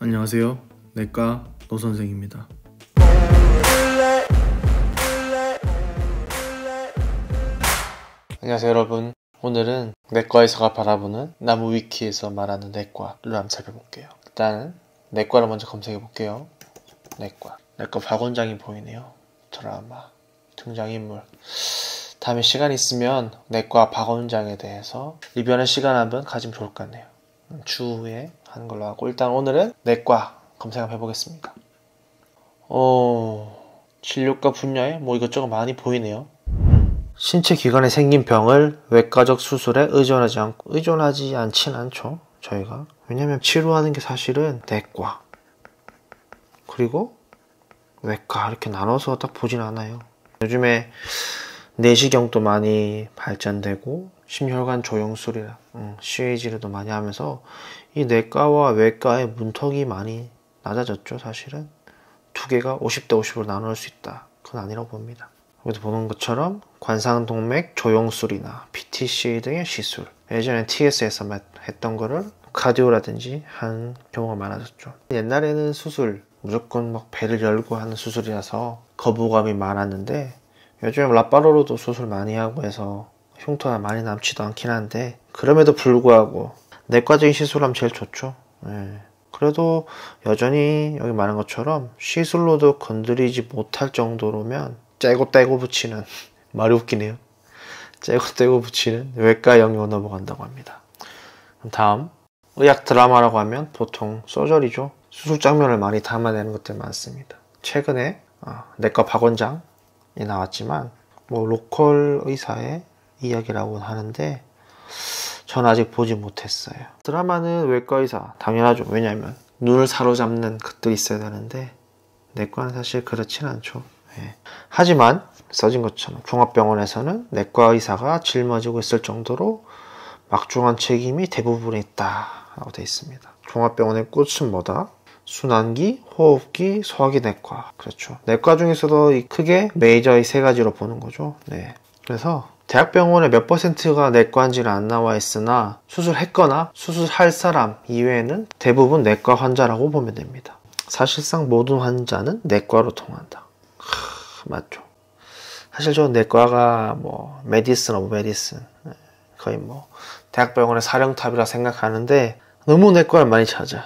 안녕하세요. 내과 노선생입니다. 안녕하세요 여러분. 오늘은 내과의사가 바라보는 나무위키에서 말하는 내과를 한번 살펴볼게요. 일단 내과를 먼저 검색해 볼게요. 내과 박 원장이 보이네요. 드라마 등장인물. 다음에 시간 있으면 내과 박 원장에 대해서 리뷰하는 시간 한번 가지면 좋을 것 같네요. 추후에 하는 걸로 하고, 일단 오늘은 내과 검색 한번 해보겠습니다. 진료과 분야에 뭐 이것저것 많이 보이네요. 신체 기관에 생긴 병을 외과적 수술에 의존하지 않진 않죠, 저희가. 왜냐면 치료하는 게 사실은 내과 그리고 외과 이렇게 나눠서 딱 보진 않아요. 요즘에 내시경도 많이 발전되고 심혈관 조영술이라 CAG도 많이 하면서 이 내과와 외과의 문턱이 많이 낮아졌죠. 사실은 두 개가 50대 50으로 나눌 수 있다, 그건 아니라고 봅니다. 여기서 보는 것처럼 관상동맥 조영술이나 PTCA 등의 시술, 예전에 TS에서 했던 거를 카디오라든지 한 경우가 많아졌죠. 옛날에는 수술 무조건 막 배를 열고 하는 수술이라서 거부감이 많았는데, 요즘 라파로로도 수술 많이 하고 해서 흉터가 많이 남지도 않긴 한데, 그럼에도 불구하고 내과적인 시술하면 제일 좋죠. 그래도 여전히 여기 말한 것처럼 시술로도 건드리지 못할 정도로면 떼고 붙이는, 말이 웃기네요. 떼고 붙이는 외과 영역으로 넘어간다고 합니다. 다음, 의학 드라마라고 하면 보통 서저리죠. 수술 장면을 많이 담아내는 것들 많습니다. 최근에 내과 박 원장이 나왔지만 뭐 로컬 의사의 이야기라고 하는데 전 아직 보지 못했어요. 드라마는 외과 의사 당연하죠. 왜냐하면 눈을 사로잡는 것들이 있어야 되는데 내과는 사실 그렇진 않죠. 하지만 써진 것처럼 종합병원에서는 내과 의사가 짊어지고 있을 정도로 막중한 책임이 대부분에 있다라고 되어 있습니다. 종합병원의 꽃은 뭐다? 순환기, 호흡기, 소화기 내과. 그렇죠. 내과 중에서도 크게 메이저의 세 가지로 보는 거죠. 그래서 대학병원의 몇 %가 내과인지는 안 나와 있으나 수술했거나 수술할 사람 이외에는 대부분 내과 환자라고 보면 됩니다. 사실상 모든 환자는 내과로 통한다. 맞죠. 사실 저 내과가 뭐 메디슨 오브 메디슨, 거의 뭐 대학병원의 사령탑이라 생각하는데 너무 내과를 많이 찾아.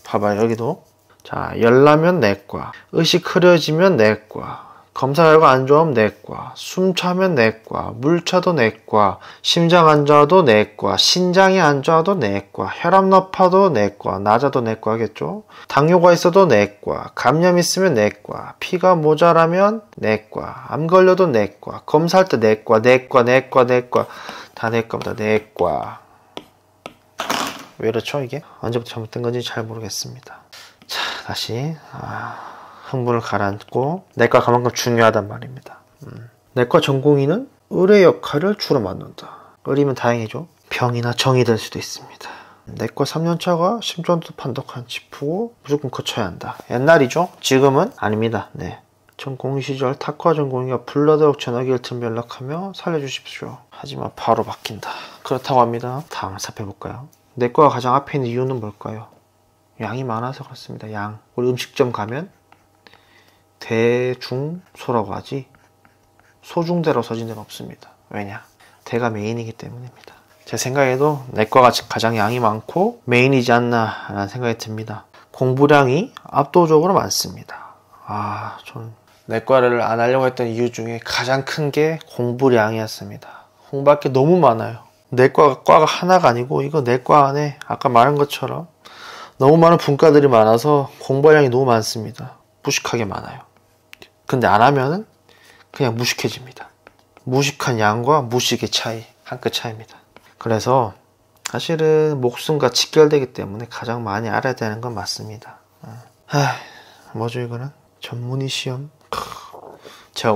봐봐요. 여기도 자, 열나면 내과, 의식 흐려지면 내과, 검사 결과 안 좋으면 내과, 숨 차면 내과, 물 차도 내과, 심장 안 좋아도 내과, 신장이 안 좋아도 내과, 혈압 높아도 내과, 낮아도 내과겠죠. 당뇨가 있어도 내과, 감염 있으면 내과, 피가 모자라면 내과, 암 걸려도 내과, 검사할 때 내과 다 내과입니다. 내과. 왜 그렇죠 이게? 언제부터 잘못된 건지 잘 모르겠습니다. 자, 다시 흥분을 가라앉고, 내과 그만큼 중요하단 말입니다. 내과 전공의는 의뢰 역할을 주로 맡는다. 의리면 다행이죠. 병이나 정이 될 수도 있습니다. 내과 3년차가 심전도 판독한 치프고 무조건 거쳐야 한다. 옛날이죠. 지금은 아닙니다. 전공의 시절 타과 전공의가 블러드록 전화기를 틀면 연락하며 살려주십시오. 하지만 바로 바뀐다. 그렇다고 합니다. 다음 살펴볼까요? 내과가 가장 앞에 있는 이유는 뭘까요? 양이 많아서 그렇습니다. 양. 우리 음식점 가면 대중소라고 하지 소중대로 써진 데는 없습니다. 왜냐? 대가 메인이기 때문입니다. 제 생각에도 내과가 가장 양이 많고 메인이지 않나 라는 생각이 듭니다. 공부량이 압도적으로 많습니다. 전 내과를 안 하려고 했던 이유 중에 가장 큰 게 공부량이었습니다. 공부할 게 너무 많아요. 내과가 하나가 아니고 이거 내과 안에 아까 말한 것처럼 너무 많은 분과들이 많아서 공부량이 너무 많습니다. 무식하게 많아요. 근데 안 하면은 그냥 무식해집니다. 무식한 양과 무식의 차이, 한 끗 차이입니다. 그래서 사실은 목숨과 직결되기 때문에 가장 많이 알아야 되는 건 맞습니다. 뭐죠 이거는? 전문의 시험. 제가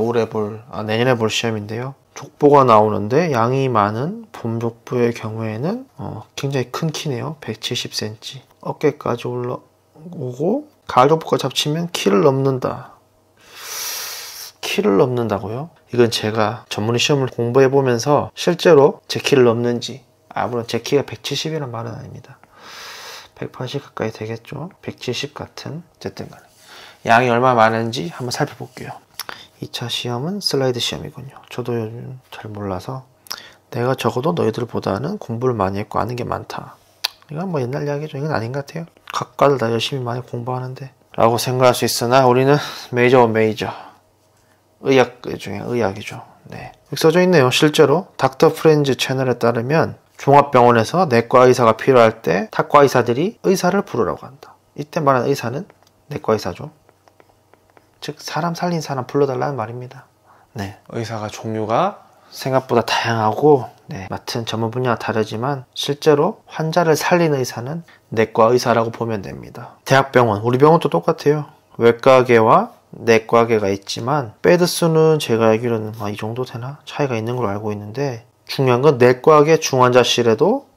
내년에 볼 시험인데요. 족보가 나오는데 양이 많은 봄족보의 경우에는 굉장히 큰 키네요. 170cm. 어깨까지 올라오고 가을족보까지 합치면 키를 넘는다. 키를 넘는다고요? 이건 제가 전문의 시험을 공부해보면서 실제로 제 키를 넘는지, 물론 제 키가 170이란 말은 아닙니다. 180 가까이 되겠죠. 170 같은. 어쨌든 간에 양이 얼마나 많은지 한번 살펴볼게요. 2차 시험은 슬라이드 시험이군요. 저도 요즘 잘 몰라서 내가 적어도 너희들보다는 공부를 많이 했고 아는 게 많다. 이건 뭐 옛날 이야기죠. 이건 아닌 것 같아요. 각과들 다 열심히 많이 공부하는데 라고 생각할 수 있으나 우리는 메이저 의학 중에 의학이죠. 네. 여기 써져 있네요. 실제로 닥터 프렌즈 채널에 따르면 종합병원에서 내과 의사가 필요할 때 타과 의사들이 의사를 부르라고 한다. 이때 말하는 의사는 내과 의사죠. 즉 사람 살린 사람 불러달라는 말입니다. 네. 의사가 종류가 생각보다 다양하고 맡은 전문 분야가 다르지만 실제로 환자를 살리는 의사는 내과 의사라고 보면 됩니다. 대학병원, 우리 병원도 똑같아요. 외과계와 내과계가 있지만 베드 수는 제가 알기로는 이 정도 되나? 차이가 있는 걸로 알고 있는데 중요한 건 내과계 중환자실에도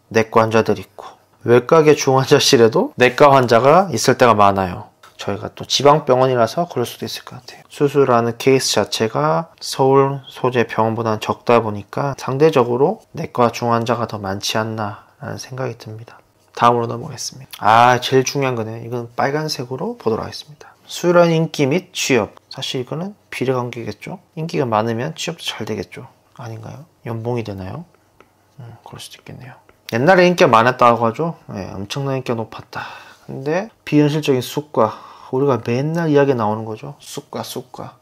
내과 환자들이 있고 외과계 중환자실에도 내과 환자가 있을 때가 많아요. 저희가 또 지방병원이라서 그럴 수도 있을 것 같아요. 수술하는 케이스 자체가 서울 소재 병원보다는 적다 보니까 상대적으로 내과 중환자가 더 많지 않나 라는 생각이 듭니다. 다음으로 넘어가겠습니다. 제일 중요한 거네요. 이건 빨간색으로 보도록 하겠습니다. 수련 인기 및 취업. 사실 이거는 비례관계겠죠. 인기가 많으면 취업도 잘 되겠죠. 아닌가요? 연봉이 되나요? 그럴 수도 있겠네요. 옛날에 인기가 많았다고 하죠. 엄청난 인기가 높았다. 근데 비현실적인 수가 우리가 맨날 이야기 나오는 거죠. 수가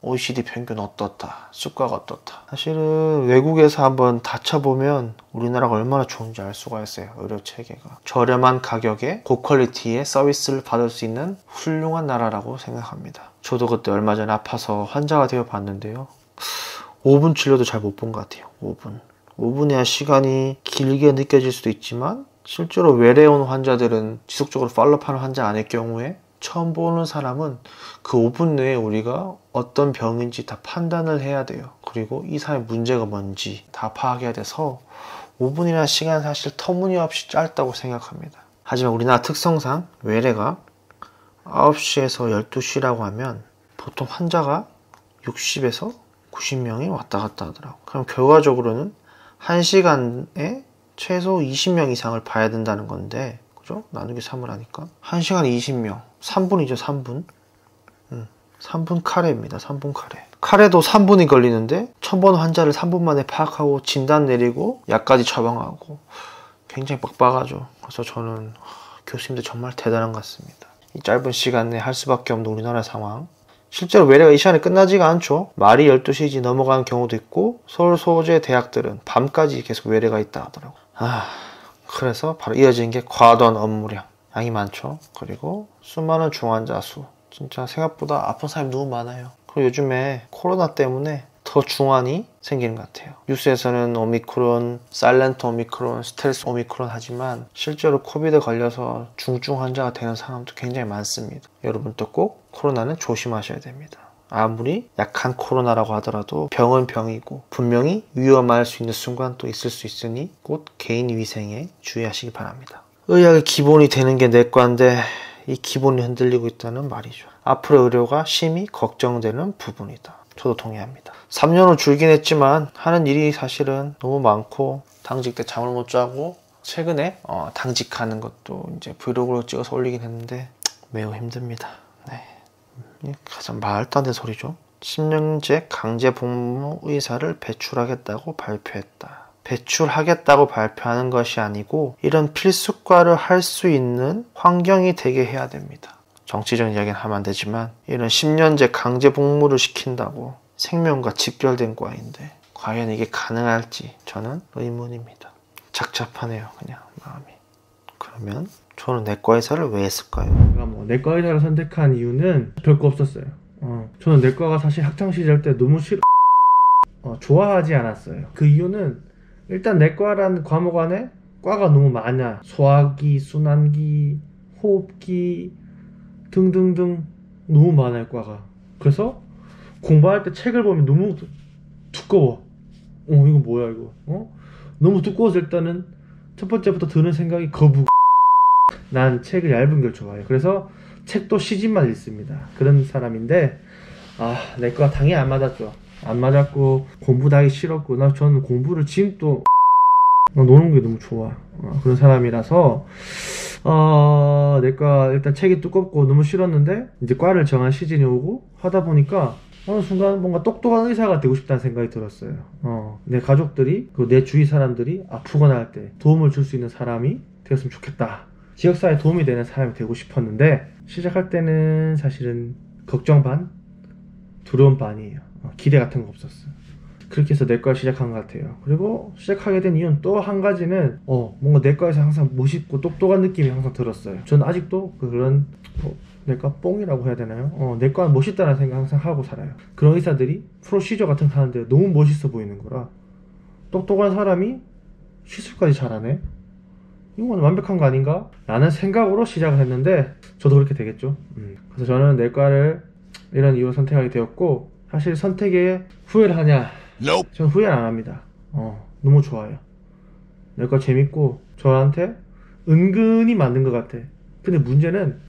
OECD 평균 어떻다, 수가가 어떻다. 사실은 외국에서 한번 다쳐보면 우리나라가 얼마나 좋은지 알 수가 있어요. 의료 체계가 저렴한 가격에 고퀄리티의 서비스를 받을 수 있는 훌륭한 나라라고 생각합니다. 저도 그때 얼마 전에 아파서 환자가 되어 봤는데요, 5분 치료도 잘 못 본 것 같아요. 5분이야 시간이 길게 느껴질 수도 있지만 실제로 외래 온 환자들은 지속적으로 팔로우하는 환자 아닐 경우에 처음 보는 사람은 그 5분 내에 우리가 어떤 병인지 다 판단을 해야 돼요. 그리고 이 사람의 문제가 뭔지 다 파악해야 돼서 5분이라는 시간은 사실 터무니없이 짧다고 생각합니다. 하지만 우리나라 특성상 외래가 9시에서 12시라고 하면 보통 환자가 60에서 90명이 왔다 갔다 하더라고요. 그럼 결과적으로는 1시간에 최소 20명 이상을 봐야 된다는 건데, 그죠? 나누기 3을 하니까 1시간에 20명, 3분이죠. 3분 3분 카레입니다. 3분 카레. 카레도 3분이 걸리는데 1000번 환자를 3분 만에 파악하고 진단 내리고 약까지 처방하고 굉장히 빡빡하죠. 그래서 저는 교수님들 정말 대단한 것 같습니다. 이 짧은 시간 내에 할 수밖에 없는 우리나라 상황. 실제로 외래가 이 시간에 끝나지가 않죠. 말이 12시지 넘어가는 경우도 있고 서울 소재 대학들은 밤까지 계속 외래가 있다 하더라고요. 그래서 바로 이어지는 게 과도한 업무량. 양이 많죠. 그리고 수많은 중환자 수. 진짜 생각보다 아픈 사람이 너무 많아요. 그리고 요즘에 코로나 때문에 더 중환이 생기는 것 같아요. 뉴스에서는 오미크론, 사일런트 오미크론, 스텔스 오미크론 하지만 실제로 코비드 걸려서 중증 환자가 되는 사람도 굉장히 많습니다. 여러분도 꼭 코로나는 조심하셔야 됩니다. 아무리 약한 코로나라고 하더라도 병은 병이고 분명히 위험할 수 있는 순간 또 있을 수 있으니 꼭 개인 위생에 주의하시기 바랍니다. 의학의 기본이 되는 게 내과인데 이 기본이 흔들리고 있다는 말이죠. 앞으로 의료가 심히 걱정되는 부분이다. 저도 동의합니다. 3년 후 줄긴 했지만 하는 일이 사실은 너무 많고 당직 때 잠을 못 자고 최근에 당직하는 것도 이제 브이로그로 찍어서 올리긴 했는데 매우 힘듭니다. 가장 말도 안 되는 소리죠. 10년제 강제 복무 의사를 배출하겠다고 발표했다. 배출하겠다고 발표하는 것이 아니고 이런 필수과를 할 수 있는 환경이 되게 해야 됩니다. 정치적인 이야기는 하면 안 되지만 이런 10년제 강제 복무를 시킨다고 생명과 직결된 과인데 과연 이게 가능할지 저는 의문입니다. 착잡하네요. 그냥 마음이. 그러면 저는 내과 의사를 왜 했을까요? 제가 내과 의사를 선택한 이유는 별거 없었어요. 저는 내과가 사실 학창시절 때 너무 좋아하지 않았어요. 그 이유는 일단 내과라는 과목 안에 과가 너무 많아. 소화기, 순환기, 호흡기 등등등 너무 많아요. 과가. 그래서 공부할 때 책을 보면 너무 두꺼워. 이거 뭐야 이거. 너무 두꺼워서 일단은 첫 번째부터 드는 생각이 거부. 난 책을 얇은 걸 좋아해요. 그래서 책도 시집만 읽습니다. 그런 사람인데 내과 당연히 안 맞았죠. 안 맞았고 공부도 하기 싫었고 저는 공부를 지금 또 노는 게 너무 좋아. 그런 사람이라서 내과 일단 책이 두껍고 너무 싫었는데 이제 과를 정한 시즌이 오고 하다 보니까 어느 순간 뭔가 똑똑한 의사가 되고 싶다는 생각이 들었어요. 내 가족들이 그리고 내 주위 사람들이 아프거나 할 때 도움을 줄 수 있는 사람이 되었으면 좋겠다. 지역사회에 도움이 되는 사람이 되고 싶었는데 시작할 때는 사실은 걱정 반, 두려움 반이에요. 기대 같은 거 없었어요. 그렇게 해서 내과를 시작한 것 같아요. 그리고 시작하게 된 이유는 또 한 가지는 뭔가 내과에서 항상 멋있고 똑똑한 느낌이 항상 들었어요. 저는 아직도 그런 내과 뽕이라고 해야 되나요? 내과는 멋있다는 생각 항상 하고 살아요. 그런 의사들이 프로시저 같은 거 하는데 너무 멋있어 보이는 거라 똑똑한 사람이 시술까지 잘하네? 이건 완벽한 거 아닌가? 라는 생각으로 시작을 했는데 저도 그렇게 되겠죠. 그래서 저는 내과를 이런 이유로 선택하게 되었고 사실 선택에 후회를 하냐? 저는 후회는 안 합니다. 너무 좋아요. 내과 재밌고 저한테 은근히 맞는 것 같아. 근데 문제는